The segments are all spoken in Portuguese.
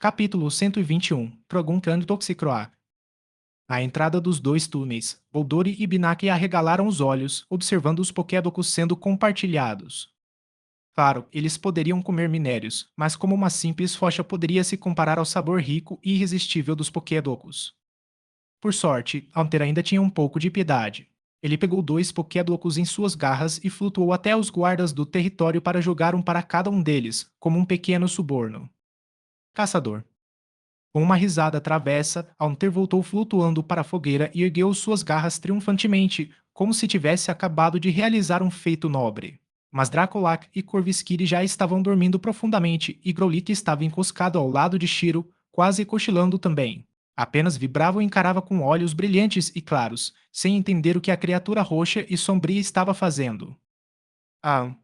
Capítulo 121. Perguntando Toxicroak. À entrada dos dois túneis, Voldori e Binak arregalaram os olhos, observando os Pokédocos sendo compartilhados. Claro, eles poderiam comer minérios, mas como uma simples rocha poderia se comparar ao sabor rico e irresistível dos Pokédocos? Por sorte, Alter ainda tinha um pouco de piedade. Ele pegou dois Pokédocos em suas garras e flutuou até os guardas do território para jogar um para cada um deles, como um pequeno suborno. Caçador. Com uma risada travessa, Alter voltou flutuando para a fogueira e ergueu suas garras triunfantemente, como se tivesse acabado de realizar um feito nobre. Mas Dracolak e Corvisquiri já estavam dormindo profundamente e Growlithe estava encoscado ao lado de Shiro, quase cochilando também. Apenas vibrava e encarava com olhos brilhantes e claros, sem entender o que a criatura roxa e sombria estava fazendo. Ah.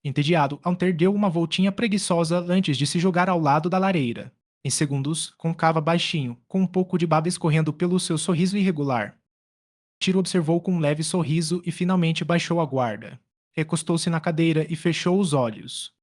Entediado, Alter deu uma voltinha preguiçosa antes de se jogar ao lado da lareira. Em segundos, concava baixinho, com um pouco de baba escorrendo pelo seu sorriso irregular. Tiro observou com um leve sorriso e finalmente baixou a guarda. Recostou-se na cadeira e fechou os olhos.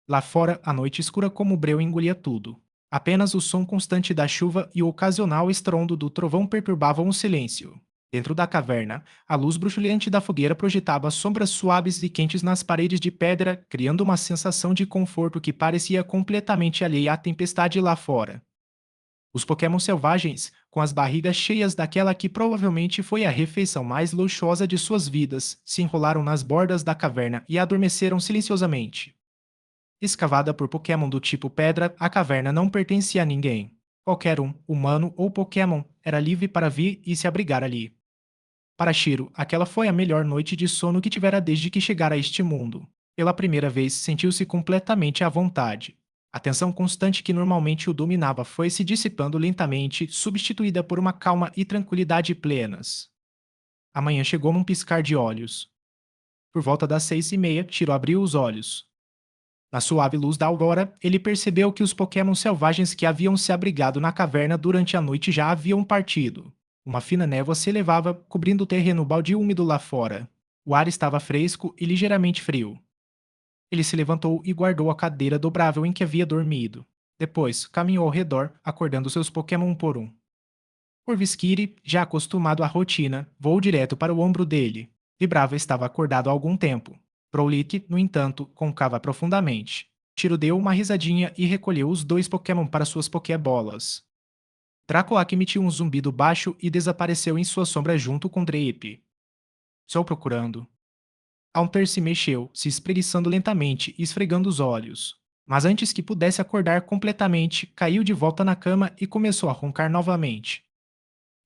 Lá fora, a noite escura como breu engolia tudo. Apenas o som constante da chuva e o ocasional estrondo do trovão perturbavam o silêncio. Dentro da caverna, a luz bruxulhante da fogueira projetava sombras suaves e quentes nas paredes de pedra, criando uma sensação de conforto que parecia completamente alheia à tempestade lá fora. Os Pokémon selvagens, com as barrigas cheias daquela que provavelmente foi a refeição mais luxuosa de suas vidas, se enrolaram nas bordas da caverna e adormeceram silenciosamente. Escavada por Pokémon do tipo Pedra, a caverna não pertencia a ninguém. Qualquer um, humano ou Pokémon, era livre para vir e se abrigar ali. Para Shiro, aquela foi a melhor noite de sono que tivera desde que chegara a este mundo. Pela primeira vez, sentiu-se completamente à vontade. A tensão constante que normalmente o dominava foi se dissipando lentamente, substituída por uma calma e tranquilidade plenas. A manhã chegou num piscar de olhos. Por volta das 6:30, Shiro abriu os olhos. Na suave luz da aurora, ele percebeu que os Pokémon selvagens que haviam se abrigado na caverna durante a noite já haviam partido. Uma fina névoa se elevava, cobrindo o terreno baldio úmido lá fora. O ar estava fresco e ligeiramente frio. Ele se levantou e guardou a cadeira dobrável em que havia dormido. Depois, caminhou ao redor, acordando seus Pokémon um por um. Corvisquiri, já acostumado à rotina, voou direto para o ombro dele. Vibrava estava acordado há algum tempo. Growlithe, no entanto, concava profundamente. Tiro deu uma risadinha e recolheu os dois Pokémon para suas Pokébolas. Dracoac emitiu um zumbido baixo e desapareceu em sua sombra junto com Drape. Estou procurando. Haunter se mexeu, se espreguiçando lentamente e esfregando os olhos. Mas antes que pudesse acordar completamente, caiu de volta na cama e começou a roncar novamente.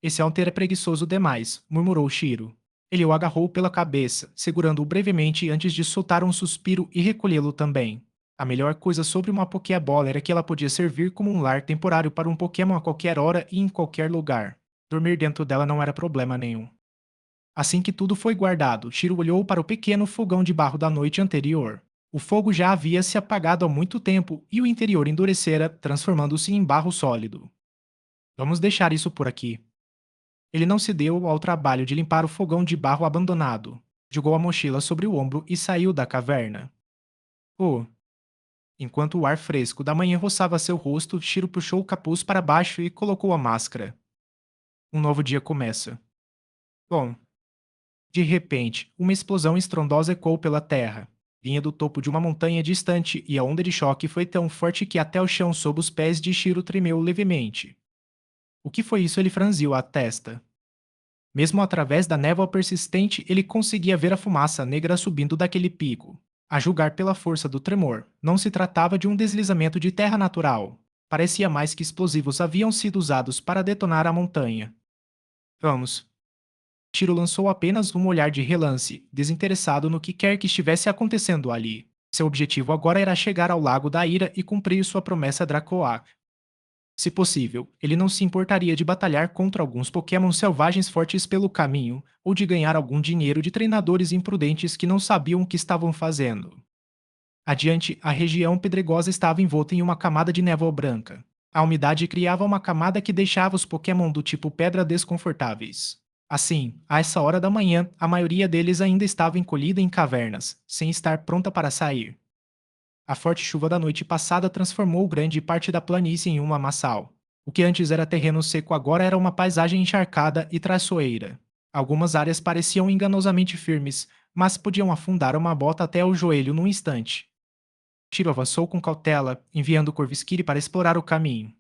Esse Haunter é preguiçoso demais, murmurou Shiro. Ele o agarrou pela cabeça, segurando-o brevemente antes de soltar um suspiro e recolhê-lo também. A melhor coisa sobre uma Pokébola era que ela podia servir como um lar temporário para um Pokémon a qualquer hora e em qualquer lugar. Dormir dentro dela não era problema nenhum. Assim que tudo foi guardado, Shiro olhou para o pequeno fogão de barro da noite anterior. O fogo já havia se apagado há muito tempo e o interior endurecera, transformando-se em barro sólido. Vamos deixar isso por aqui. Ele não se deu ao trabalho de limpar o fogão de barro abandonado. Jogou a mochila sobre o ombro e saiu da caverna. Oh! Enquanto o ar fresco da manhã roçava seu rosto, Shiro puxou o capuz para baixo e colocou a máscara. Um novo dia começa. Bom, de repente, uma explosão estrondosa ecoou pela terra. Vinha do topo de uma montanha distante e a onda de choque foi tão forte que até o chão sob os pés de Shiro tremeu levemente. O que foi isso? Ele franziu a testa. Mesmo através da névoa persistente, ele conseguia ver a fumaça negra subindo daquele pico. A julgar pela força do tremor, não se tratava de um deslizamento de terra natural. Parecia mais que explosivos haviam sido usados para detonar a montanha. Vamos. Tiro lançou apenas um olhar de relance, desinteressado no que quer que estivesse acontecendo ali. Seu objetivo agora era chegar ao Lago da Ira e cumprir sua promessa Dracoac. Se possível, ele não se importaria de batalhar contra alguns Pokémon selvagens fortes pelo caminho, ou de ganhar algum dinheiro de treinadores imprudentes que não sabiam o que estavam fazendo. Adiante, a região pedregosa estava envolta em uma camada de névoa branca. A umidade criava uma camada que deixava os Pokémon do tipo pedra desconfortáveis. Assim, a essa hora da manhã, a maioria deles ainda estava encolhida em cavernas, sem estar pronta para sair. A forte chuva da noite passada transformou grande parte da planície em um lamaçal. O que antes era terreno seco agora era uma paisagem encharcada e traiçoeira. Algumas áreas pareciam enganosamente firmes, mas podiam afundar uma bota até o joelho num instante. Tiro avançou com cautela, enviando Corvisquiri para explorar o caminho.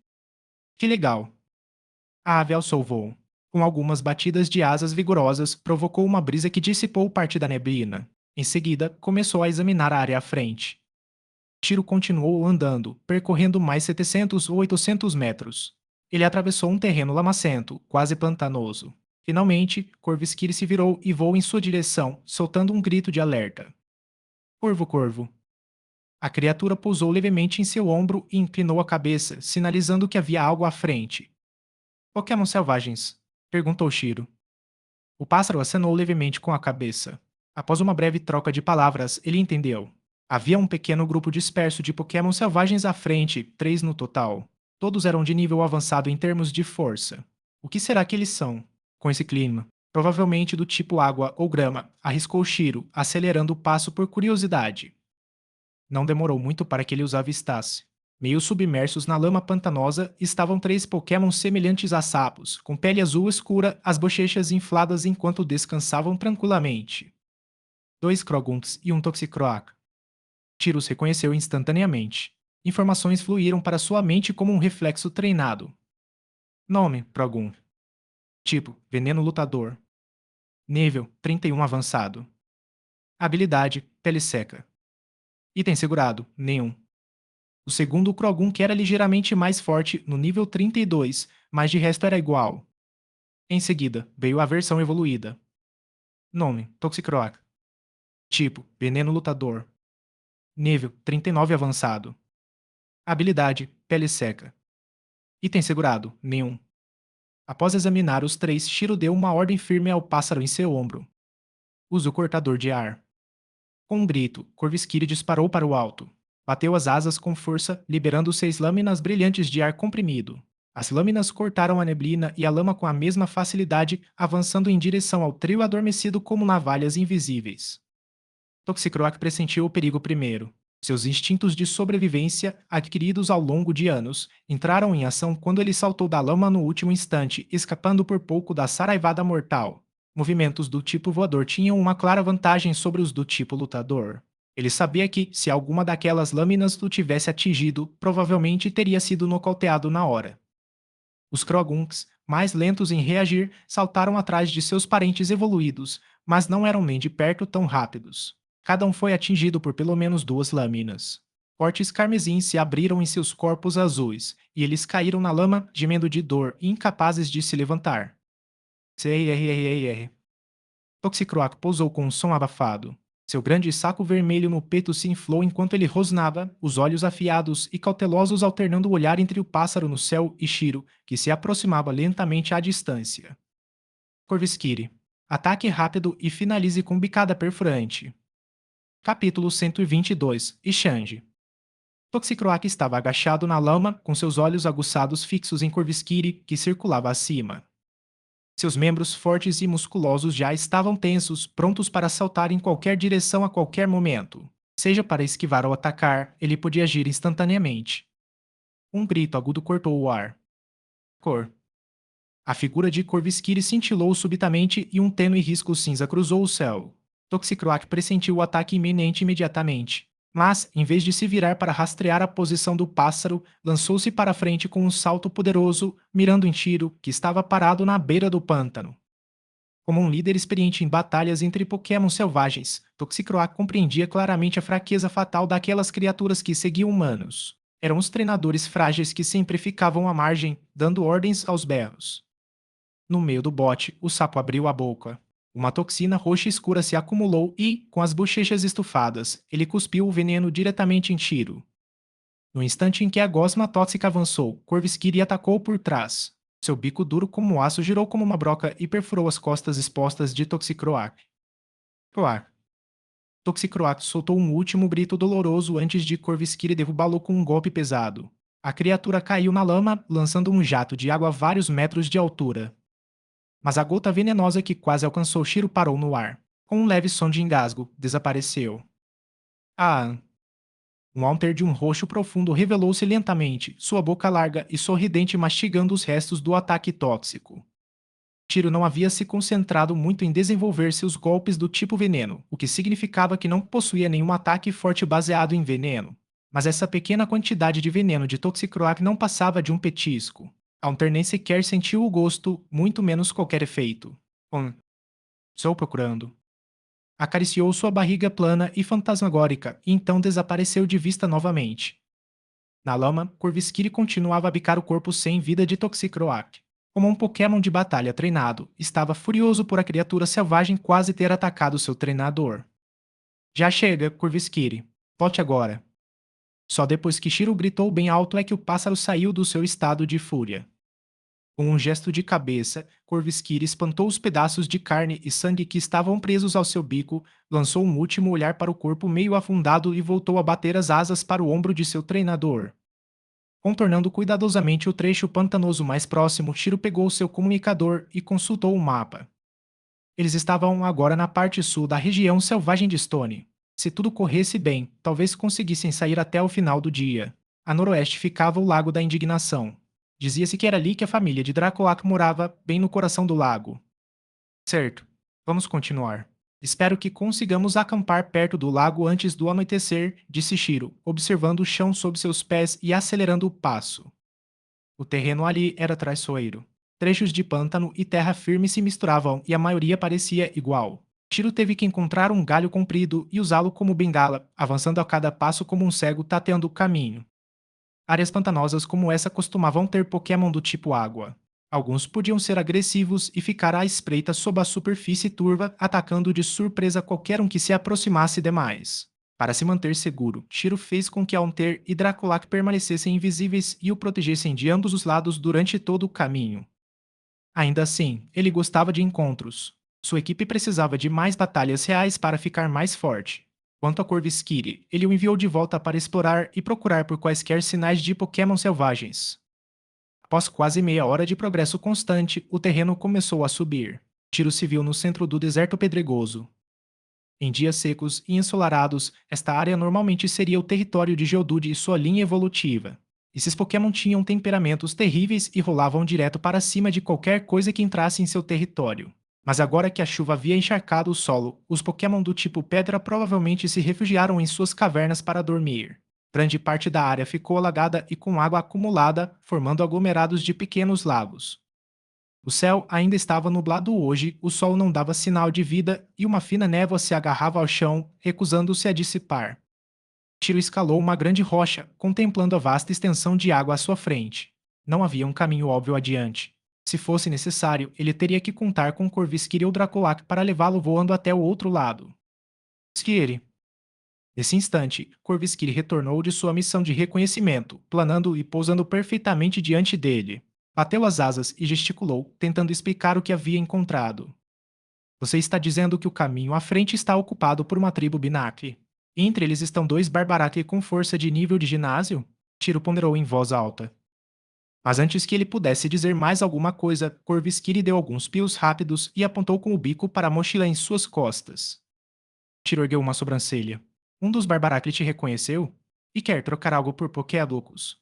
Que legal! A ave alçou o voo. Com algumas batidas de asas vigorosas, provocou uma brisa que dissipou parte da neblina. Em seguida, começou a examinar a área à frente. Tiro continuou andando, percorrendo mais 700 ou 800 metros. Ele atravessou um terreno lamacento, quase pantanoso. Finalmente, Corvisquiri se virou e voou em sua direção, soltando um grito de alerta. Corvo, corvo. A criatura pousou levemente em seu ombro e inclinou a cabeça, sinalizando que havia algo à frente. Pokémon selvagens? Perguntou Shiro. O pássaro acenou levemente com a cabeça. Após uma breve troca de palavras, ele entendeu. Havia um pequeno grupo disperso de Pokémon selvagens à frente, 3 no total. Todos eram de nível avançado em termos de força. O que será que eles são? Com esse clima. Provavelmente do tipo água ou grama, arriscou Shiro, acelerando o passo por curiosidade. Não demorou muito para que ele os avistasse. Meio submersos na lama pantanosa estavam 3 Pokémon semelhantes a sapos, com pele azul escura, as bochechas infladas enquanto descansavam tranquilamente. 2 Crogunks e um Toxicroak. Tiro os reconheceu instantaneamente. Informações fluíram para sua mente como um reflexo treinado. Nome: Crogun. Tipo: Veneno Lutador. Nível: 31 avançado. Habilidade: Pele seca. Item segurado: nenhum. O segundo Krogun que era ligeiramente mais forte no nível 32, mas de resto era igual. Em seguida, veio a versão evoluída. Nome: Toxicroak. Tipo: Veneno Lutador. Nível: 39 avançado. Habilidade: Pele seca. Item segurado: nenhum. Após examinar os 3, Shiro deu uma ordem firme ao pássaro em seu ombro. Use o cortador de ar. Com um grito, Corvisquiri disparou para o alto. Bateu as asas com força, liberando 6 lâminas brilhantes de ar comprimido. As lâminas cortaram a neblina e a lama com a mesma facilidade, avançando em direção ao trio adormecido como navalhas invisíveis. Toxicroak pressentiu o perigo primeiro. Seus instintos de sobrevivência, adquiridos ao longo de anos, entraram em ação quando ele saltou da lama no último instante, escapando por pouco da saraivada mortal. Movimentos do tipo voador tinham uma clara vantagem sobre os do tipo lutador. Ele sabia que, se alguma daquelas lâminas o tivesse atingido, provavelmente teria sido nocauteado na hora. Os Krogunks, mais lentos em reagir, saltaram atrás de seus parentes evoluídos, mas não eram nem de perto tão rápidos. Cada um foi atingido por pelo menos 2 lâminas. Cortes carmesins se abriram em seus corpos azuis, e eles caíram na lama, gemendo de dor e incapazes de se levantar. CRRR. Toxicroak pousou com um som abafado. Seu grande saco vermelho no peito se inflou enquanto ele rosnava, os olhos afiados e cautelosos alternando o olhar entre o pássaro no céu e Shiro, que se aproximava lentamente à distância. Corvisquiri. Ataque rápido e finalize com bicada perfurante. Capítulo 122. Ishanji. Toxicroak estava agachado na lama, com seus olhos aguçados fixos em Corvisquiri, que circulava acima. Seus membros fortes e musculosos já estavam tensos, prontos para saltar em qualquer direção a qualquer momento. Seja para esquivar ou atacar, ele podia agir instantaneamente. Um grito agudo cortou o ar. Cor. A figura de Corvisquiri cintilou subitamente e um tênue risco cinza cruzou o céu. Toxicroak pressentiu o ataque iminente imediatamente. Mas, em vez de se virar para rastrear a posição do pássaro, lançou-se para frente com um salto poderoso, mirando em Tiro, que estava parado na beira do pântano. Como um líder experiente em batalhas entre Pokémon selvagens, Toxicroak compreendia claramente a fraqueza fatal daquelas criaturas que seguiam humanos. Eram os treinadores frágeis que sempre ficavam à margem, dando ordens aos berros. No meio do bote, o sapo abriu a boca. Uma toxina roxa escura se acumulou e, com as bochechas estufadas, ele cuspiu o veneno diretamente em Tiro. No instante em que a gosma tóxica avançou, Corvisquiri atacou por trás. Seu bico duro como aço girou como uma broca e perfurou as costas expostas de Toxicroak. Croak. Toxicroak soltou um último grito doloroso antes de Corvisquiri derrubá-lo com um golpe pesado. A criatura caiu na lama, lançando um jato de água a vários metros de altura. Mas a gota venenosa que quase alcançou Shiro parou no ar. Com um leve som de engasgo, desapareceu. Ah! Um alter de um roxo profundo revelou-se lentamente, sua boca larga e sorridente mastigando os restos do ataque tóxico. Tiro não havia se concentrado muito em desenvolver seus golpes do tipo veneno, o que significava que não possuía nenhum ataque forte baseado em veneno. Mas essa pequena quantidade de veneno de Toxicroak não passava de um petisco. Alter nem sequer sentiu o gosto, muito menos qualquer efeito. Estou procurando. Acariciou sua barriga plana e fantasmagórica, e então desapareceu de vista novamente. Na lama, Corvisquiri continuava a bicar o corpo sem vida de Toxicroak. Como um Pokémon de batalha treinado, estava furioso por a criatura selvagem quase ter atacado seu treinador. Já chega, Corvisquiri. Volte agora. Só depois que Shiro gritou bem alto é que o pássaro saiu do seu estado de fúria. Com um gesto de cabeça, Corvisquiri espantou os pedaços de carne e sangue que estavam presos ao seu bico, lançou um último olhar para o corpo meio afundado e voltou a bater as asas para o ombro de seu treinador. Contornando cuidadosamente o trecho pantanoso mais próximo, Shiro pegou seu comunicador e consultou o mapa. Eles estavam agora na parte sul da região selvagem de Stone. Se tudo corresse bem, talvez conseguissem sair até o final do dia. A noroeste ficava o Lago da Indignação. Dizia-se que era ali que a família de Draculac morava, bem no coração do lago. Certo. Vamos continuar. Espero que consigamos acampar perto do lago antes do anoitecer, disse Shiro, observando o chão sob seus pés e acelerando o passo. O terreno ali era traiçoeiro. Trechos de pântano e terra firme se misturavam e a maioria parecia igual. Shiro teve que encontrar um galho comprido e usá-lo como bengala, avançando a cada passo como um cego tateando o caminho. Áreas pantanosas como essa costumavam ter Pokémon do tipo água. Alguns podiam ser agressivos e ficar à espreita sob a superfície turva, atacando de surpresa qualquer um que se aproximasse demais. Para se manter seguro, Shiro fez com que Haunter e Draculac permanecessem invisíveis e o protegessem de ambos os lados durante todo o caminho. Ainda assim, ele gostava de encontros. Sua equipe precisava de mais batalhas reais para ficar mais forte. Quanto a Corvisquiri, ele o enviou de volta para explorar e procurar por quaisquer sinais de Pokémon selvagens. Após quase meia hora de progresso constante, o terreno começou a subir. Tiro se viu no centro do deserto pedregoso. Em dias secos e ensolarados, esta área normalmente seria o território de Geodude e sua linha evolutiva. Esses Pokémon tinham temperamentos terríveis e rolavam direto para cima de qualquer coisa que entrasse em seu território. Mas agora que a chuva havia encharcado o solo, os Pokémon do tipo Pedra provavelmente se refugiaram em suas cavernas para dormir. Grande parte da área ficou alagada e com água acumulada, formando aglomerados de pequenos lagos. O céu ainda estava nublado hoje, o sol não dava sinal de vida e uma fina névoa se agarrava ao chão, recusando-se a dissipar. Tiro escalou uma grande rocha, contemplando a vasta extensão de água à sua frente. Não havia um caminho óbvio adiante. Se fosse necessário, ele teria que contar com Corvisquiri ou Draculac para levá-lo voando até o outro lado. Skiri. Nesse instante, Corvisquiri retornou de sua missão de reconhecimento, planando e pousando perfeitamente diante dele. Bateu as asas e gesticulou, tentando explicar o que havia encontrado. Você está dizendo que o caminho à frente está ocupado por uma tribo Binaki. Entre eles estão dois Barbaraki com força de nível de ginásio? Tiro ponderou em voz alta. Mas antes que ele pudesse dizer mais alguma coisa, Corvisquiri deu alguns pios rápidos e apontou com o bico para a mochila em suas costas. Tiro ergueu uma sobrancelha. Um dos Barbaraki te reconheceu? E quer trocar algo por Pokédocus?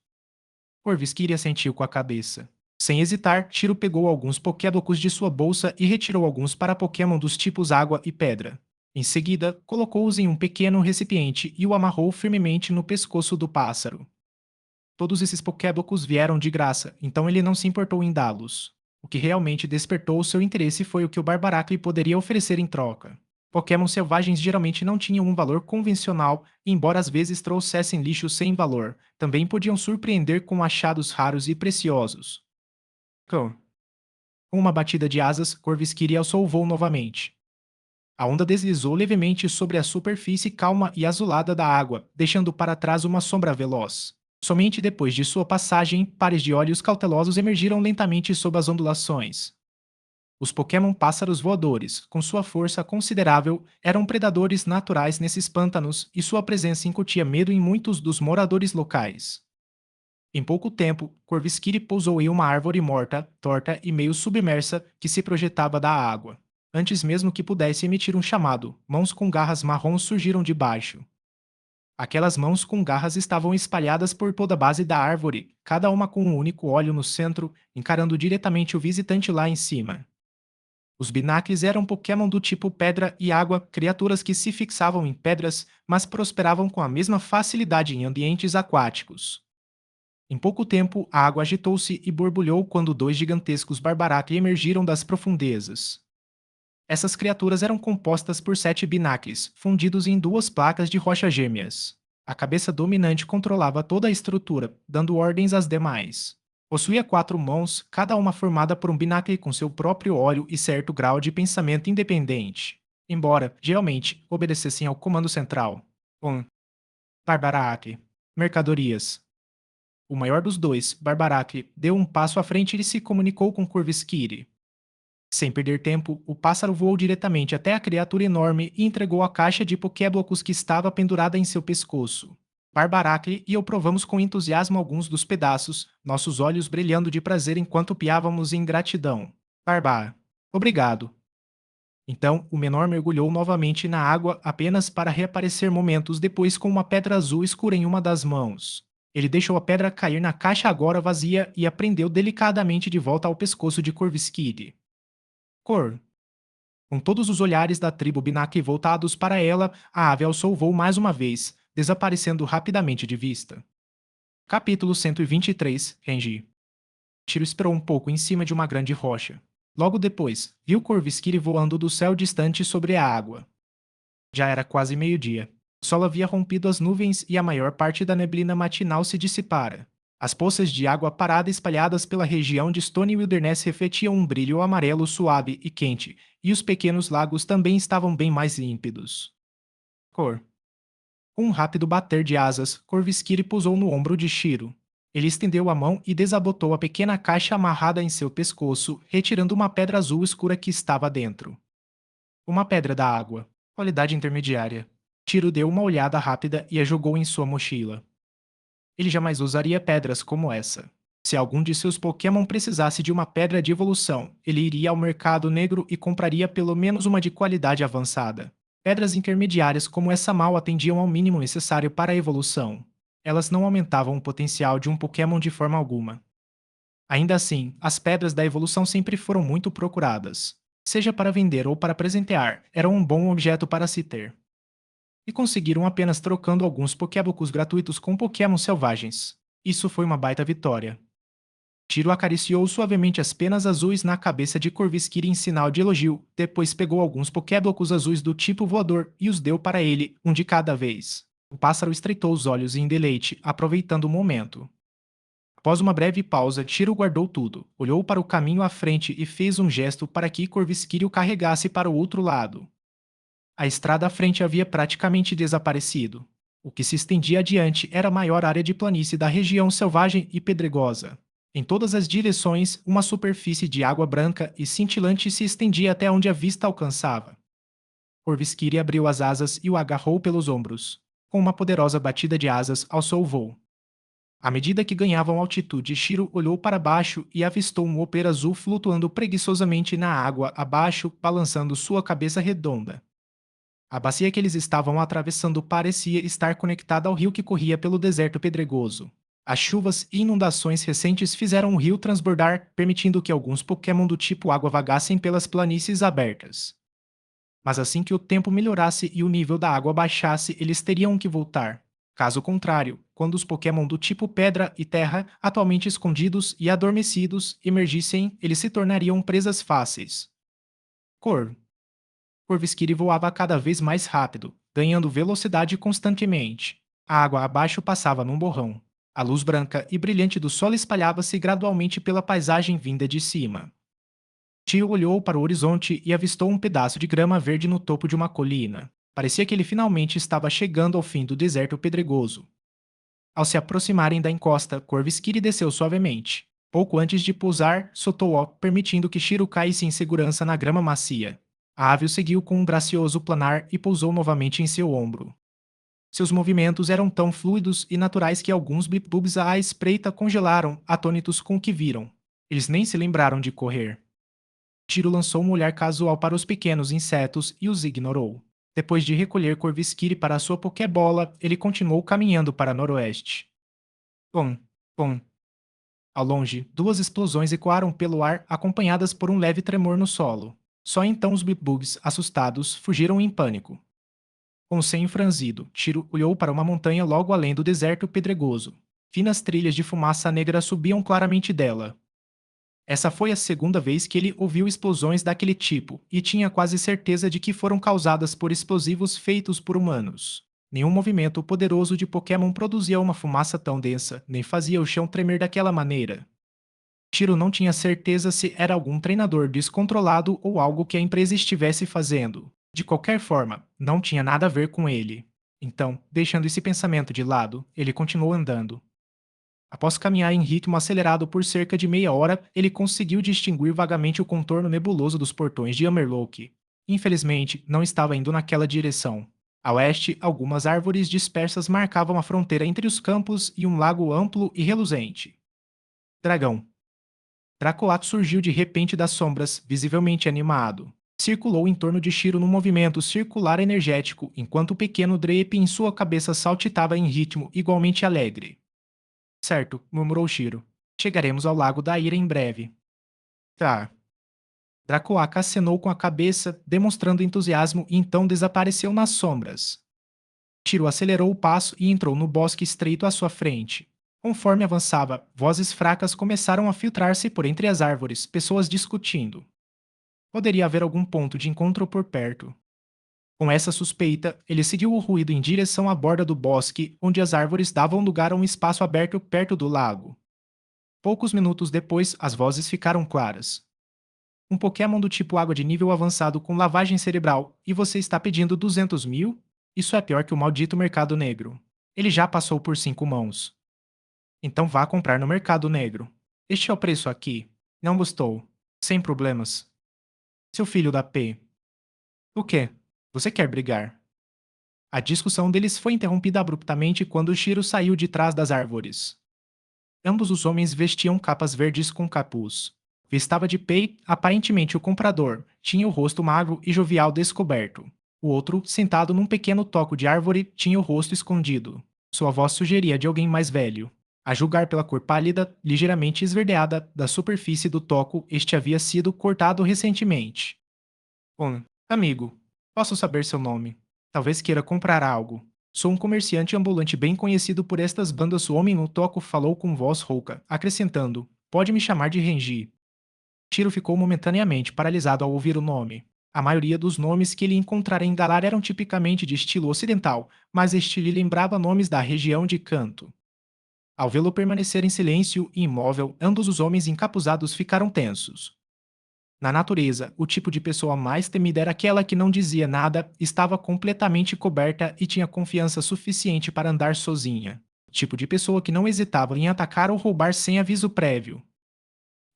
Corvisquiri assentiu com a cabeça. Sem hesitar, Tiro pegou alguns Pokédocus de sua bolsa e retirou alguns para Pokémon dos tipos água e pedra. Em seguida, colocou-os em um pequeno recipiente e o amarrou firmemente no pescoço do pássaro. Todos esses Pokédocus vieram de graça, então ele não se importou em dá-los. O que realmente despertou seu interesse foi o que o Barbaracle poderia oferecer em troca. Pokémon selvagens geralmente não tinham um valor convencional e, embora às vezes trouxessem lixo sem valor, também podiam surpreender com achados raros e preciosos. Com uma batida de asas, Corvisquiri alçou o voo novamente. A onda deslizou levemente sobre a superfície calma e azulada da água, deixando para trás uma sombra veloz. Somente depois de sua passagem, pares de olhos cautelosos emergiram lentamente sob as ondulações. Os Pokémon pássaros voadores, com sua força considerável, eram predadores naturais nesses pântanos e sua presença incutia medo em muitos dos moradores locais. Em pouco tempo, Corvisquiri pousou em uma árvore morta, torta e meio submersa que se projetava da água. Antes mesmo que pudesse emitir um chamado, mãos com garras marrons surgiram de baixo. Aquelas mãos com garras estavam espalhadas por toda a base da árvore, cada uma com um único olho no centro, encarando diretamente o visitante lá em cima. Os Binakles eram Pokémon do tipo Pedra e Água, criaturas que se fixavam em pedras, mas prosperavam com a mesma facilidade em ambientes aquáticos. Em pouco tempo, a água agitou-se e borbulhou quando dois gigantescos Barbaracle emergiram das profundezas. Essas criaturas eram compostas por 7 binacles, fundidos em duas placas de rocha gêmeas. A cabeça dominante controlava toda a estrutura, dando ordens às demais. Possuía 4 mãos, cada uma formada por um binacle com seu próprio olho e certo grau de pensamento independente, embora, geralmente, obedecessem ao comando central. 1. Barbaracle. Mercadorias. O maior dos dois, Barbaracle, deu um passo à frente e se comunicou com Corvisquire. Sem perder tempo, o pássaro voou diretamente até a criatura enorme e entregou a caixa de pokéblocos que estava pendurada em seu pescoço. Barbaracle e eu provamos com entusiasmo alguns dos pedaços, nossos olhos brilhando de prazer enquanto piávamos em gratidão. Barbar. Obrigado. Então, o menor mergulhou novamente na água apenas para reaparecer momentos depois com uma pedra azul escura em uma das mãos. Ele deixou a pedra cair na caixa agora vazia e a prendeu delicadamente de volta ao pescoço de Corvisquide. Cor. Com todos os olhares da tribo Binaki voltados para ela, a ave alçou o voo mais uma vez, desaparecendo rapidamente de vista. Capítulo 123. Renji. Tiro esperou um pouco em cima de uma grande rocha. Logo depois, viu Corvisquire voando do céu distante sobre a água. Já era quase meio-dia. O sol havia rompido as nuvens e a maior parte da neblina matinal se dissipara. As poças de água parada espalhadas pela região de Stone Wilderness refletiam um brilho amarelo suave e quente, e os pequenos lagos também estavam bem mais límpidos. Cor. Com um rápido bater de asas, Corvisquire pousou no ombro de Shiro. Ele estendeu a mão e desabotou a pequena caixa amarrada em seu pescoço, retirando uma pedra azul escura que estava dentro. Uma pedra da água. Qualidade intermediária. Shiro deu uma olhada rápida e a jogou em sua mochila. Ele jamais usaria pedras como essa. Se algum de seus Pokémon precisasse de uma pedra de evolução, ele iria ao mercado negro e compraria pelo menos uma de qualidade avançada. Pedras intermediárias como essa mal atendiam ao mínimo necessário para a evolução. Elas não aumentavam o potencial de um Pokémon de forma alguma. Ainda assim, as pedras da evolução sempre foram muito procuradas. Seja para vender ou para presentear, eram um bom objeto para se ter. E conseguiram apenas trocando alguns Pokébocos gratuitos com Pokémon selvagens. Isso foi uma baita vitória. Tiro acariciou suavemente as penas azuis na cabeça de Corvisquire em sinal de elogio, depois pegou alguns Pokéblocos azuis do tipo voador e os deu para ele, um de cada vez. O pássaro estreitou os olhos em deleite, aproveitando o momento. Após uma breve pausa, Tiro guardou tudo, olhou para o caminho à frente e fez um gesto para que Corvisquire o carregasse para o outro lado. A estrada à frente havia praticamente desaparecido. O que se estendia adiante era a maior área de planície da região selvagem e pedregosa. Em todas as direções, uma superfície de água branca e cintilante se estendia até onde a vista alcançava. Corvisquire abriu as asas e o agarrou pelos ombros. Com uma poderosa batida de asas, alçou o voo. À medida que ganhavam altitude, Shiro olhou para baixo e avistou um Wooper azul flutuando preguiçosamente na água abaixo, balançando sua cabeça redonda. A bacia que eles estavam atravessando parecia estar conectada ao rio que corria pelo deserto pedregoso. As chuvas e inundações recentes fizeram o rio transbordar, permitindo que alguns Pokémon do tipo água vagassem pelas planícies abertas. Mas assim que o tempo melhorasse e o nível da água baixasse, eles teriam que voltar. Caso contrário, quando os Pokémon do tipo Pedra e Terra, atualmente escondidos e adormecidos, emergissem, eles se tornariam presas fáceis. Cor. Corvisquire voava cada vez mais rápido, ganhando velocidade constantemente. A água abaixo passava num borrão. A luz branca e brilhante do sol espalhava-se gradualmente pela paisagem vinda de cima. Tio olhou para o horizonte e avistou um pedaço de grama verde no topo de uma colina. Parecia que ele finalmente estava chegando ao fim do deserto pedregoso. Ao se aproximarem da encosta, Corvisquire desceu suavemente. Pouco antes de pousar, soltou o permitindo que Shiro caísse em segurança na grama macia. A ave o seguiu com um gracioso planar e pousou novamente em seu ombro. Seus movimentos eram tão fluidos e naturais que alguns Blipbubs à espreita congelaram, atônitos com o que viram. Eles nem se lembraram de correr. Tiro lançou um olhar casual para os pequenos insetos e os ignorou. Depois de recolher Corvisquire para a sua Pokébola, ele continuou caminhando para noroeste. Pum, pum. Ao longe, duas explosões ecoaram pelo ar acompanhadas por um leve tremor no solo. Só então os Blipbugs, assustados, fugiram em pânico. Com o senho franzido, Tiro olhou para uma montanha logo além do deserto pedregoso. Finas trilhas de fumaça negra subiam claramente dela. Essa foi a segunda vez que ele ouviu explosões daquele tipo, e tinha quase certeza de que foram causadas por explosivos feitos por humanos. Nenhum movimento poderoso de Pokémon produzia uma fumaça tão densa, nem fazia o chão tremer daquela maneira. Tiro não tinha certeza se era algum treinador descontrolado ou algo que a empresa estivesse fazendo. De qualquer forma, não tinha nada a ver com ele. Então, deixando esse pensamento de lado, ele continuou andando. Após caminhar em ritmo acelerado por cerca de meia hora, ele conseguiu distinguir vagamente o contorno nebuloso dos portões de Hammerlock. Infelizmente, não estava indo naquela direção. A oeste, algumas árvores dispersas marcavam a fronteira entre os campos e um lago amplo e reluzente. Dragão. Dracoato surgiu de repente das sombras, visivelmente animado. Circulou em torno de Shiro num movimento circular energético, enquanto o pequeno Drape em sua cabeça saltitava em ritmo igualmente alegre. Certo, murmurou Shiro. Chegaremos ao Lago da Ira em breve. Tá. Dracoaca acenou com a cabeça, demonstrando entusiasmo, e então desapareceu nas sombras. Shiro acelerou o passo e entrou no bosque estreito à sua frente. Conforme avançava, vozes fracas começaram a filtrar-se por entre as árvores, pessoas discutindo. Poderia haver algum ponto de encontro por perto. Com essa suspeita, ele seguiu o ruído em direção à borda do bosque, onde as árvores davam lugar a um espaço aberto perto do lago. Poucos minutos depois, as vozes ficaram claras. Um Pokémon do tipo água de nível avançado com lavagem cerebral, e você está pedindo 200 mil? Isso é pior que o maldito mercado negro. Ele já passou por 5 mãos. Então vá comprar no mercado negro. Este é o preço aqui. Não gostou. Sem problemas. Seu filho da P. O quê? Você quer brigar? A discussão deles foi interrompida abruptamente quando Shiro saiu de trás das árvores. Ambos os homens vestiam capas verdes com capuz. O que estava de pé, aparentemente o comprador, tinha o rosto magro e jovial descoberto. O outro, sentado num pequeno toco de árvore, tinha o rosto escondido. Sua voz sugeria de alguém mais velho. A julgar pela cor pálida, ligeiramente esverdeada, da superfície do toco, este havia sido cortado recentemente. Amigo, posso saber seu nome? Talvez queira comprar algo. Sou um comerciante ambulante bem conhecido por estas bandas. O homem no toco falou com voz rouca, acrescentando: Pode me chamar de Renji. Tiro ficou momentaneamente paralisado ao ouvir o nome. A maioria dos nomes que ele encontrara em Galar eram tipicamente de estilo ocidental, mas este lhe lembrava nomes da região de Kanto. Ao vê-lo permanecer em silêncio e imóvel, ambos os homens encapuzados ficaram tensos. Na natureza, o tipo de pessoa mais temida era aquela que não dizia nada, estava completamente coberta e tinha confiança suficiente para andar sozinha. O tipo de pessoa que não hesitava em atacar ou roubar sem aviso prévio.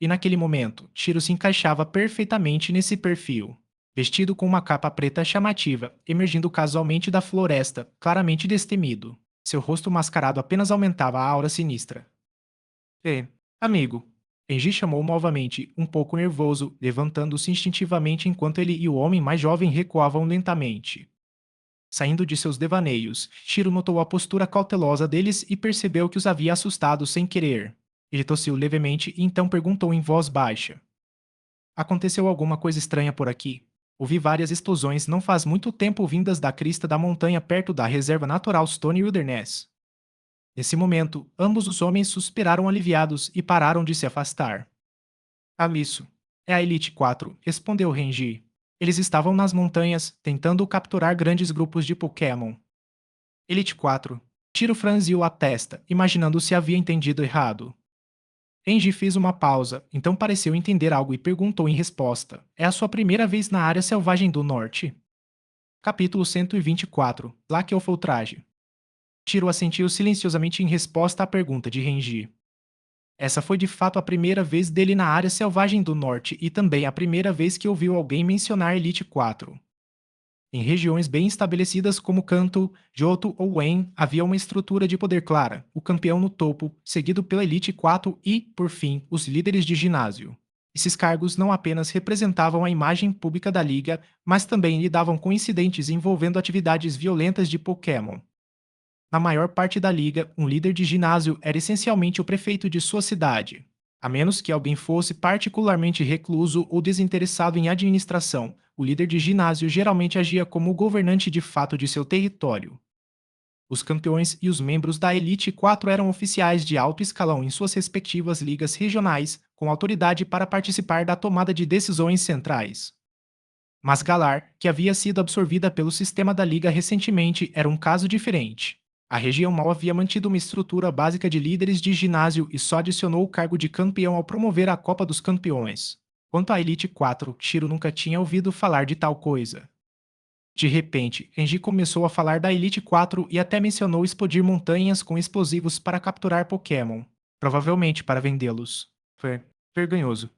E naquele momento, Shiro se encaixava perfeitamente nesse perfil. Vestido com uma capa preta chamativa, emergindo casualmente da floresta, claramente destemido. Seu rosto mascarado apenas aumentava a aura sinistra. Amigo. Enji chamou novamente, um pouco nervoso, levantando-se instintivamente enquanto ele e o homem mais jovem recuavam lentamente. Saindo de seus devaneios, Shiro notou a postura cautelosa deles e percebeu que os havia assustado sem querer. Ele tossiu levemente e então perguntou em voz baixa: Aconteceu alguma coisa estranha por aqui? Ouvi várias explosões não faz muito tempo vindas da crista da montanha perto da reserva natural Stone Wilderness. Nesse momento, ambos os homens suspiraram aliviados e pararam de se afastar. Amisso. É a Elite 4, respondeu Renji. Eles estavam nas montanhas, tentando capturar grandes grupos de Pokémon. Elite 4. Tiro franziu a testa, imaginando se havia entendido errado. Renji fez uma pausa, então pareceu entender algo e perguntou em resposta: É a sua primeira vez na área selvagem do norte? Capítulo 124. Laqueofiltrage. Tiro assentiu silenciosamente em resposta à pergunta de Renji. Essa foi de fato a primeira vez dele na área selvagem do norte e também a primeira vez que ouviu alguém mencionar Elite 4. Em regiões bem estabelecidas como Kanto, Johto ou Wen, havia uma estrutura de poder clara, o campeão no topo, seguido pela Elite 4 e, por fim, os líderes de ginásio. Esses cargos não apenas representavam a imagem pública da liga, mas também lidavam com incidentes envolvendo atividades violentas de Pokémon. Na maior parte da liga, um líder de ginásio era essencialmente o prefeito de sua cidade. A menos que alguém fosse particularmente recluso ou desinteressado em administração, o líder de ginásio geralmente agia como o governante de fato de seu território. Os campeões e os membros da Elite 4 eram oficiais de alto escalão em suas respectivas ligas regionais, com autoridade para participar da tomada de decisões centrais. Mas Galar, que havia sido absorvida pelo sistema da liga recentemente, era um caso diferente. A região mal havia mantido uma estrutura básica de líderes de ginásio e só adicionou o cargo de campeão ao promover a Copa dos Campeões. Quanto à Elite 4, Shiro nunca tinha ouvido falar de tal coisa. De repente, Enji começou a falar da Elite 4 e até mencionou explodir montanhas com explosivos para capturar Pokémon, provavelmente para vendê-los. Foi vergonhoso.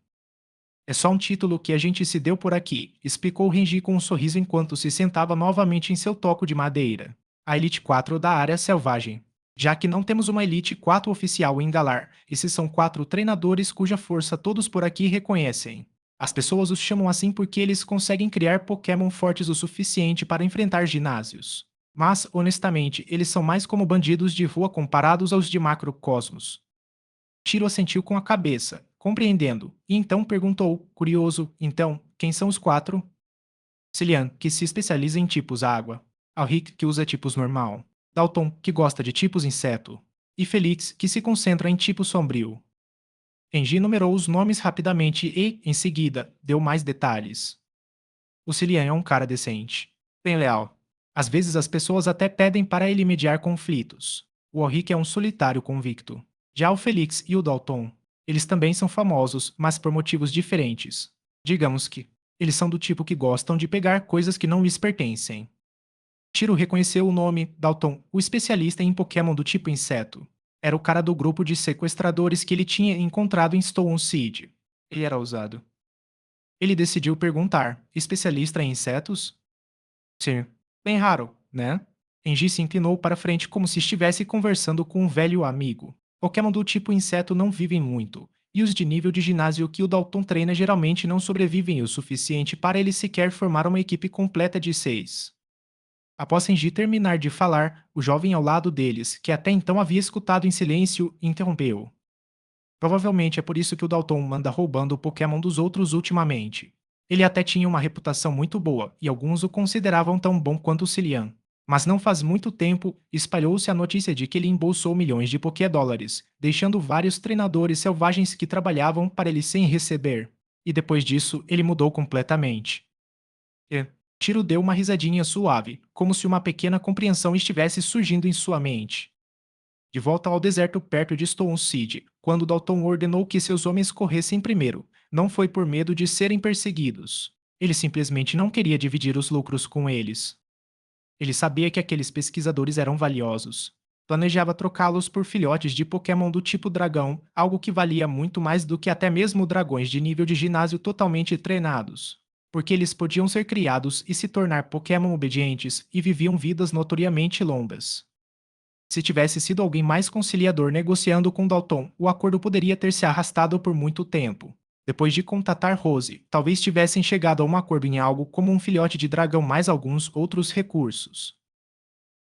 É só um título que a gente se deu por aqui, explicou Renji com um sorriso enquanto se sentava novamente em seu toco de madeira. A Elite 4 da área selvagem. Já que não temos uma Elite 4 oficial em Galar, esses são 4 treinadores cuja força todos por aqui reconhecem. As pessoas os chamam assim porque eles conseguem criar Pokémon fortes o suficiente para enfrentar ginásios. Mas, honestamente, eles são mais como bandidos de rua comparados aos de Macrocosmos. Shiro assentiu com a cabeça, compreendendo, e então perguntou, curioso, então, quem são os 4? Cillian, que se especializa em tipos água. Alric, que usa tipos normal. Dalton, que gosta de tipos inseto. E Felix, que se concentra em tipo sombrio. Enji numerou os nomes rapidamente e, em seguida, deu mais detalhes. O Cillian é um cara decente. Bem leal. Às vezes as pessoas até pedem para ele mediar conflitos. O Alric é um solitário convicto. Já o Felix e o Dalton, eles também são famosos, mas por motivos diferentes. Digamos que eles são do tipo que gostam de pegar coisas que não lhes pertencem. Shiro reconheceu o nome Dalton, o especialista em Pokémon do tipo inseto. Era o cara do grupo de sequestradores que ele tinha encontrado em Stone Seed. Ele era ousado. Ele decidiu perguntar: especialista em insetos? Sim. Bem raro, né? Enji se inclinou para frente como se estivesse conversando com um velho amigo. Pokémon do tipo inseto não vivem muito, e os de nível de ginásio que o Dalton treina geralmente não sobrevivem o suficiente para ele sequer formar uma equipe completa de 6. Após Enji terminar de falar, o jovem ao lado deles, que até então havia escutado em silêncio, interrompeu. Provavelmente é por isso que o Dalton anda roubando o Pokémon dos outros ultimamente. Ele até tinha uma reputação muito boa, e alguns o consideravam tão bom quanto o Cillian. Mas não faz muito tempo, espalhou-se a notícia de que ele embolsou milhões de Pokédólares, deixando vários treinadores selvagens que trabalhavam para ele sem receber. E depois disso, ele mudou completamente. E Tiro deu uma risadinha suave, como se uma pequena compreensão estivesse surgindo em sua mente. De volta ao deserto perto de Stone Seed, quando Dalton ordenou que seus homens corressem primeiro, não foi por medo de serem perseguidos. Ele simplesmente não queria dividir os lucros com eles. Ele sabia que aqueles pesquisadores eram valiosos. Planejava trocá-los por filhotes de Pokémon do tipo dragão, algo que valia muito mais do que até mesmo dragões de nível de ginásio totalmente treinados. Porque eles podiam ser criados e se tornar Pokémon obedientes e viviam vidas notoriamente longas. Se tivesse sido alguém mais conciliador negociando com Dalton, o acordo poderia ter se arrastado por muito tempo. Depois de contatar Rose, talvez tivessem chegado a um acordo em algo como um filhote de dragão mais alguns outros recursos.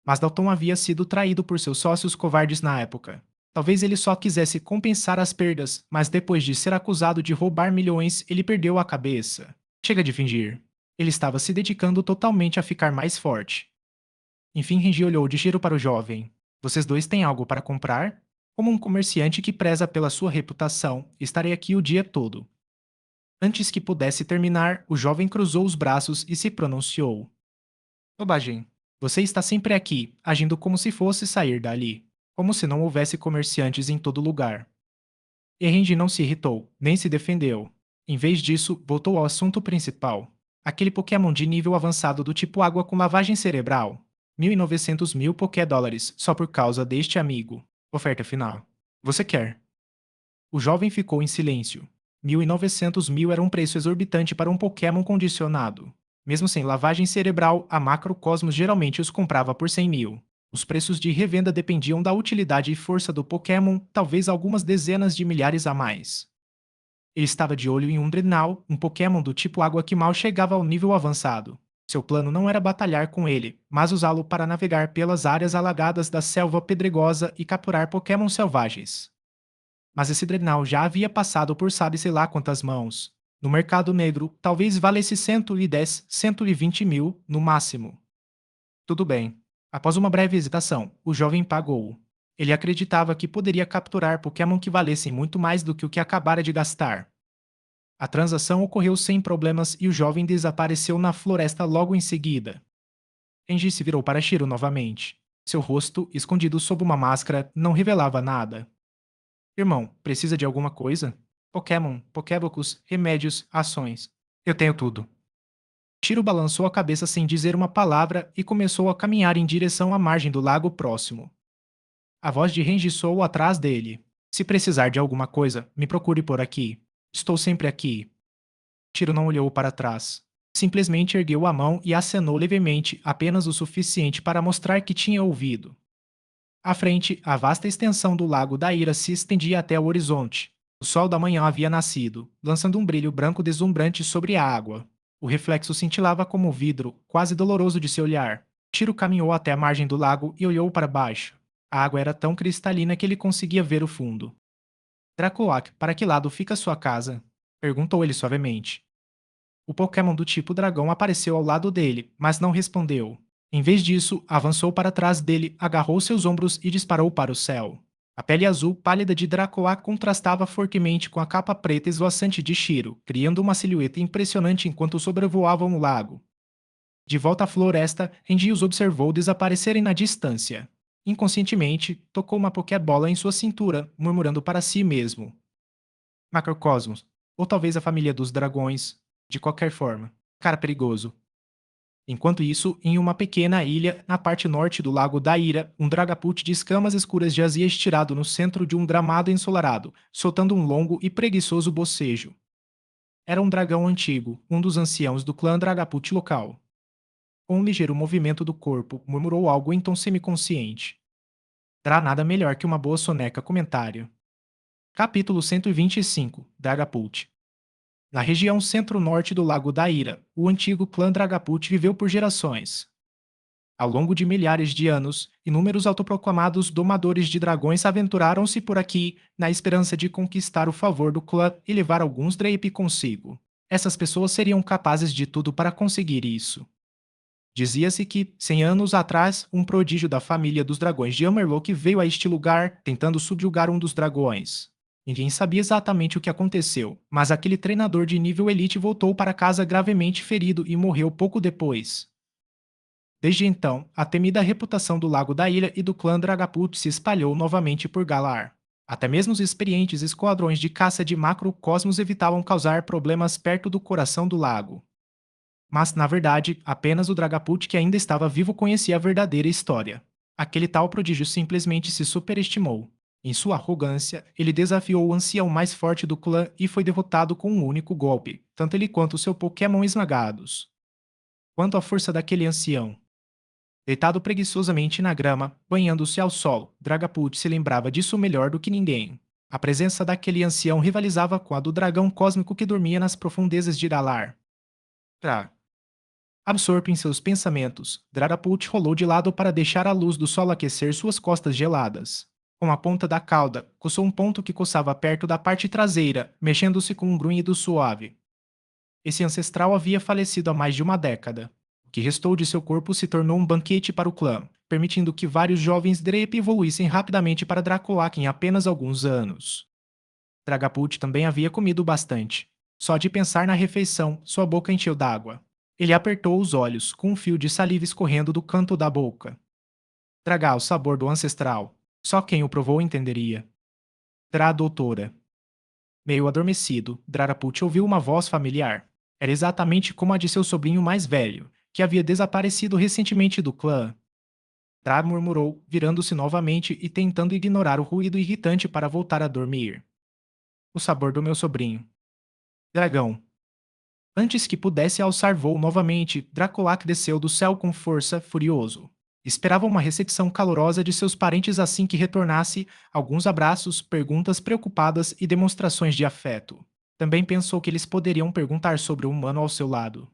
Mas Dalton havia sido traído por seus sócios covardes na época. Talvez ele só quisesse compensar as perdas, mas depois de ser acusado de roubar milhões, ele perdeu a cabeça. Chega de fingir. Ele estava se dedicando totalmente a ficar mais forte. Enfim, Renji olhou de giro para o jovem. Vocês dois têm algo para comprar? Como um comerciante que preza pela sua reputação, estarei aqui o dia todo. Antes que pudesse terminar, o jovem cruzou os braços e se pronunciou. Bobagem. Você está sempre aqui, agindo como se fosse sair dali. Como se não houvesse comerciantes em todo lugar. E Renji não se irritou, nem se defendeu. Em vez disso, voltou ao assunto principal. Aquele Pokémon de nível avançado do tipo água com lavagem cerebral. 1.900 mil Pokédólares só por causa deste amigo. Oferta final. Você quer? O jovem ficou em silêncio. 1.900 mil era um preço exorbitante para um Pokémon condicionado. Mesmo sem lavagem cerebral, a Macrocosmos geralmente os comprava por 100 mil. Os preços de revenda dependiam da utilidade e força do Pokémon, talvez algumas dezenas de milhares a mais. Ele estava de olho em um Drenal, um Pokémon do tipo água que mal chegava ao nível avançado. Seu plano não era batalhar com ele, mas usá-lo para navegar pelas áreas alagadas da selva pedregosa e capturar Pokémon selvagens. Mas esse Drenal já havia passado por sabe-se lá quantas mãos. No mercado negro, talvez valesse 110, 120 mil no máximo. Tudo bem. Após uma breve hesitação, o jovem pagou. Ele acreditava que poderia capturar Pokémon que valessem muito mais do que o que acabara de gastar. A transação ocorreu sem problemas e o jovem desapareceu na floresta logo em seguida. Kenji se virou para Shiro novamente. Seu rosto, escondido sob uma máscara, não revelava nada. Irmão, precisa de alguma coisa? Pokémon, Pokébocos, remédios, ações. Eu tenho tudo. Shiro balançou a cabeça sem dizer uma palavra e começou a caminhar em direção à margem do lago próximo. A voz de Renji soou atrás dele. Se precisar de alguma coisa, me procure por aqui. Estou sempre aqui. Shiro não olhou para trás. Simplesmente ergueu a mão e acenou levemente, apenas o suficiente para mostrar que tinha ouvido. À frente, a vasta extensão do lago da Ira se estendia até o horizonte. O sol da manhã havia nascido, lançando um brilho branco deslumbrante sobre a água. O reflexo cintilava como vidro, quase doloroso de se olhar. Shiro caminhou até a margem do lago e olhou para baixo. A água era tão cristalina que ele conseguia ver o fundo. Dracoac, para que lado fica sua casa? Perguntou ele suavemente. O Pokémon do tipo dragão apareceu ao lado dele, mas não respondeu. Em vez disso, avançou para trás dele, agarrou seus ombros e disparou para o céu. A pele azul pálida de Dracoa contrastava fortemente com a capa preta esvoaçante de Shiro, criando uma silhueta impressionante enquanto sobrevoavam o lago. De volta à floresta, Renji os observou desaparecerem na distância. Inconscientemente, tocou uma Pokébola em sua cintura, murmurando para si mesmo. Macrocosmos, ou talvez a família dos dragões. De qualquer forma, cara perigoso. Enquanto isso, em uma pequena ilha, na parte norte do Lago da Ira, um Dragapult de escamas escuras jazia estirado no centro de um gramado ensolarado, soltando um longo e preguiçoso bocejo. Era um dragão antigo, um dos anciãos do clã Dragapult local. Com um ligeiro movimento do corpo, murmurou algo em tom semiconsciente. Terá nada melhor que uma boa soneca comentário. Capítulo 125 Dragapult. Na região centro-norte do Lago da Ira, o antigo clã Dragapult viveu por gerações. Ao longo de milhares de anos, inúmeros autoproclamados domadores de dragões aventuraram-se por aqui na esperança de conquistar o favor do clã e levar alguns Drape consigo. Essas pessoas seriam capazes de tudo para conseguir isso. Dizia-se que, 100 anos atrás, um prodígio da família dos dragões de Amerlock veio a este lugar tentando subjugar um dos dragões. Ninguém sabia exatamente o que aconteceu, mas aquele treinador de nível elite voltou para casa gravemente ferido e morreu pouco depois. Desde então, a temida reputação do Lago da Ilha e do clã Dragapult se espalhou novamente por Galar. Até mesmo os experientes esquadrões de caça de macrocosmos evitavam causar problemas perto do coração do lago. Mas, na verdade, apenas o Dragapult que ainda estava vivo conhecia a verdadeira história. Aquele tal prodígio simplesmente se superestimou. Em sua arrogância, ele desafiou o ancião mais forte do clã e foi derrotado com um único golpe, tanto ele quanto seu Pokémon esmagados. Quanto à força daquele ancião, deitado preguiçosamente na grama, banhando-se ao sol, Dragapult se lembrava disso melhor do que ninguém. A presença daquele ancião rivalizava com a do dragão cósmico que dormia nas profundezas de Galar. Tra. Absorto em seus pensamentos, Dragapult rolou de lado para deixar a luz do sol aquecer suas costas geladas. Com a ponta da cauda, coçou um ponto que coçava perto da parte traseira, mexendo-se com um grunhido suave. Esse ancestral havia falecido há mais de uma década. O que restou de seu corpo se tornou um banquete para o clã, permitindo que vários jovens Drape evoluíssem rapidamente para Draculac em apenas alguns anos. Dragapult também havia comido bastante. Só de pensar na refeição, sua boca encheu d'água. Ele apertou os olhos, com um fio de saliva escorrendo do canto da boca. Tragar o sabor do ancestral. Só quem o provou entenderia. Doutora. Meio adormecido, Dragapult ouviu uma voz familiar. Era exatamente como a de seu sobrinho mais velho, que havia desaparecido recentemente do clã. Tra murmurou, virando-se novamente e tentando ignorar o ruído irritante para voltar a dormir. O sabor do meu sobrinho. Dragão. Antes que pudesse alçar voo novamente, Draculac desceu do céu com força, furioso. Esperava uma recepção calorosa de seus parentes assim que retornasse, alguns abraços, perguntas preocupadas e demonstrações de afeto. Também pensou que eles poderiam perguntar sobre o humano ao seu lado.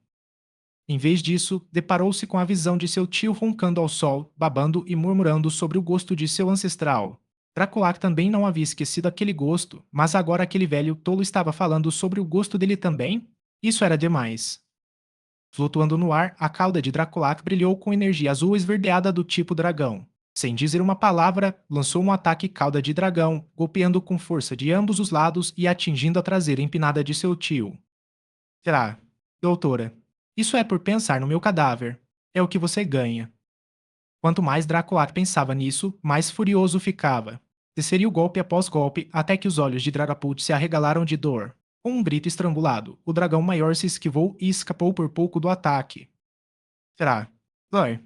Em vez disso, deparou-se com a visão de seu tio roncando ao sol, babando e murmurando sobre o gosto de seu ancestral. Draculac também não havia esquecido aquele gosto, mas agora aquele velho tolo estava falando sobre o gosto dele também? Isso era demais. Flutuando no ar, a cauda de Draculac brilhou com energia azul esverdeada do tipo dragão. Sem dizer uma palavra, lançou um ataque cauda de dragão, golpeando com força de ambos os lados e atingindo a traseira empinada de seu tio. Será? Doutora, isso é por pensar no meu cadáver. É o que você ganha. Quanto mais Draculac pensava nisso, mais furioso ficava. Desceria golpe após golpe até que os olhos de Dragapult se arregalaram de dor. Com um grito estrangulado, o dragão maior se esquivou e escapou por pouco do ataque. Será? Dói.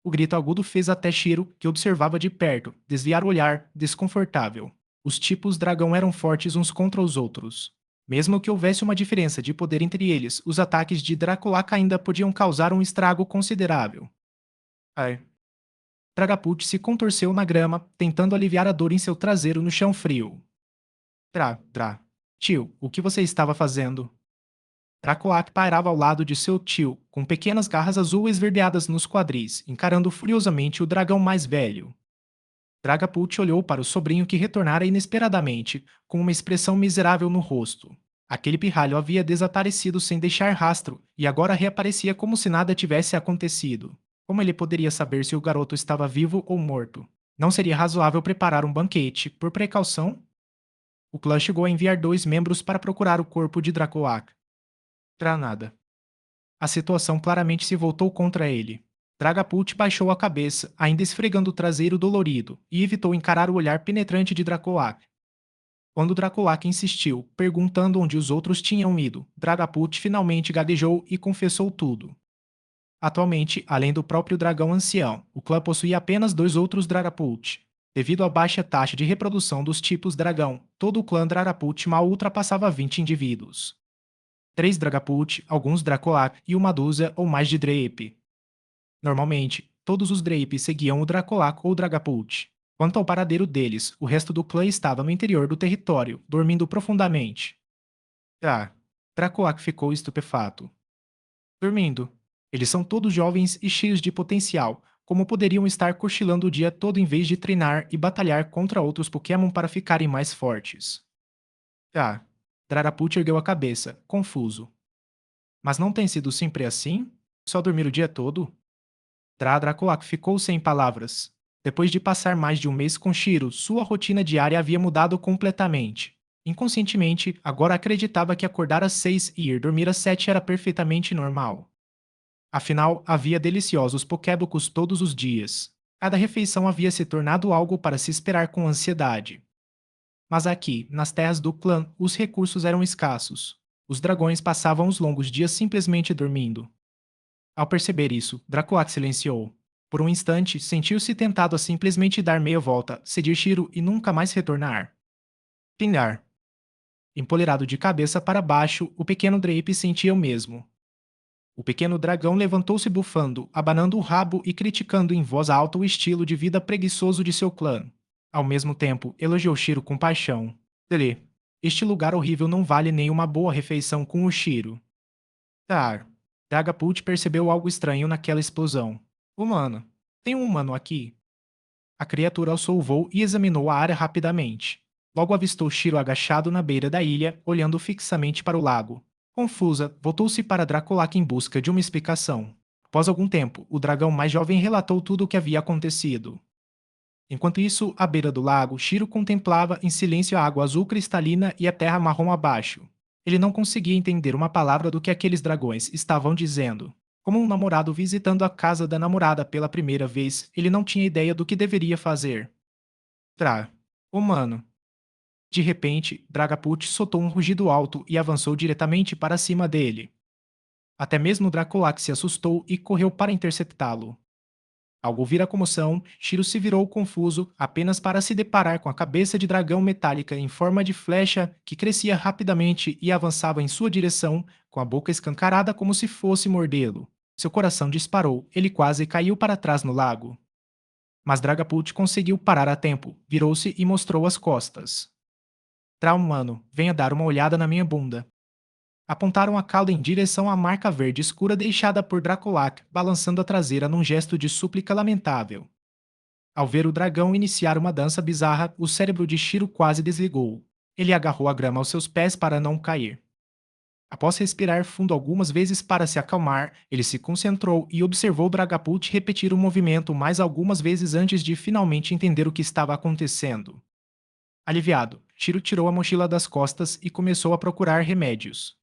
O grito agudo fez até Shiro, que observava de perto, desviar o olhar, desconfortável. Os tipos dragão eram fortes uns contra os outros. Mesmo que houvesse uma diferença de poder entre eles, os ataques de Draculac ainda podiam causar um estrago considerável. Ai. Dragapult se contorceu na grama, tentando aliviar a dor em seu traseiro no chão frio. Dra. Tio, o que você estava fazendo? Draculac pairava ao lado de seu tio, com pequenas garras azul esverdeadas nos quadris, encarando furiosamente o dragão mais velho. Dragapult olhou para o sobrinho que retornara inesperadamente, com uma expressão miserável no rosto. Aquele pirralho havia desaparecido sem deixar rastro, e agora reaparecia como se nada tivesse acontecido. Como ele poderia saber se o garoto estava vivo ou morto? Não seria razoável preparar um banquete, por precaução? O clã chegou a enviar 2 membros para procurar o corpo de Draculac. Nada. A situação claramente se voltou contra ele. Dragapult baixou a cabeça, ainda esfregando o traseiro dolorido, e evitou encarar o olhar penetrante de Draculac. Quando Draculac insistiu, perguntando onde os outros tinham ido, Dragapult finalmente gaguejou e confessou tudo. Atualmente, além do próprio dragão ancião, o clã possuía apenas 2 outros Dragapult. Devido à baixa taxa de reprodução dos tipos dragão, todo o clã Dragapult mal ultrapassava 20 indivíduos. 3 Dragapult, alguns Dracolac e uma dúzia ou mais de Drape. Normalmente, todos os Drape seguiam o Dracolac ou Dragapult. Quanto ao paradeiro deles, o resto do clã estava no interior do território, dormindo profundamente. Ah, Dracolac ficou estupefato. Dormindo. Eles são todos jovens e cheios de potencial. Como poderiam estar cochilando o dia todo em vez de treinar e batalhar contra outros Pokémon para ficarem mais fortes? Ah, Dragapult ergueu a cabeça, confuso. Mas não tem sido sempre assim? Só dormir o dia todo? Draculac ficou sem palavras. Depois de passar mais de um mês com Shiro, sua rotina diária havia mudado completamente. Inconscientemente, agora acreditava que acordar às 6 e ir dormir às 7 era perfeitamente normal. Afinal, havia deliciosos pokébocos todos os dias. Cada refeição havia se tornado algo para se esperar com ansiedade. Mas aqui, nas terras do clã, os recursos eram escassos. Os dragões passavam os longos dias simplesmente dormindo. Ao perceber isso, Draculac silenciou. Por um instante, sentiu-se tentado a simplesmente dar meia volta, seguir Shiro e nunca mais retornar. Pingar. Empoleirado de cabeça para baixo, o pequeno Drape sentia o mesmo. O pequeno dragão levantou-se bufando, abanando o rabo e criticando em voz alta o estilo de vida preguiçoso de seu clã. Ao mesmo tempo, elogiou Shiro com paixão. Dele, este lugar horrível não vale nem uma boa refeição com o Shiro. Tá. Dragapult percebeu algo estranho naquela explosão. Humano. Tem um humano aqui? A criatura alçou o voo e examinou a área rapidamente. Logo avistou Shiro agachado na beira da ilha, olhando fixamente para o lago. Confusa, voltou-se para Draculac em busca de uma explicação. Após algum tempo, o dragão mais jovem relatou tudo o que havia acontecido. Enquanto isso, à beira do lago, Shiro contemplava em silêncio a água azul cristalina e a terra marrom abaixo. Ele não conseguia entender uma palavra do que aqueles dragões estavam dizendo. Como um namorado visitando a casa da namorada pela primeira vez, ele não tinha ideia do que deveria fazer. Tra. Humano. De repente, Dragapult soltou um rugido alto e avançou diretamente para cima dele. Até mesmo Draculac se assustou e correu para interceptá-lo. Ao ouvir a comoção, Shiro se virou confuso apenas para se deparar com a cabeça de dragão metálica em forma de flecha que crescia rapidamente e avançava em sua direção, com a boca escancarada como se fosse mordê-lo. Seu coração disparou, ele quase caiu para trás no lago. Mas Dragapult conseguiu parar a tempo, virou-se e mostrou as costas. Traumano, venha dar uma olhada na minha bunda. Apontaram a cauda em direção à marca verde escura deixada por Draculac, balançando a traseira num gesto de súplica lamentável. Ao ver o dragão iniciar uma dança bizarra, o cérebro de Shiro quase desligou. Ele agarrou a grama aos seus pés para não cair. Após respirar fundo algumas vezes para se acalmar, ele se concentrou e observou Dragapult repetir o movimento mais algumas vezes antes de finalmente entender o que estava acontecendo. Aliviado, Shiro tirou a mochila das costas e começou a procurar remédios.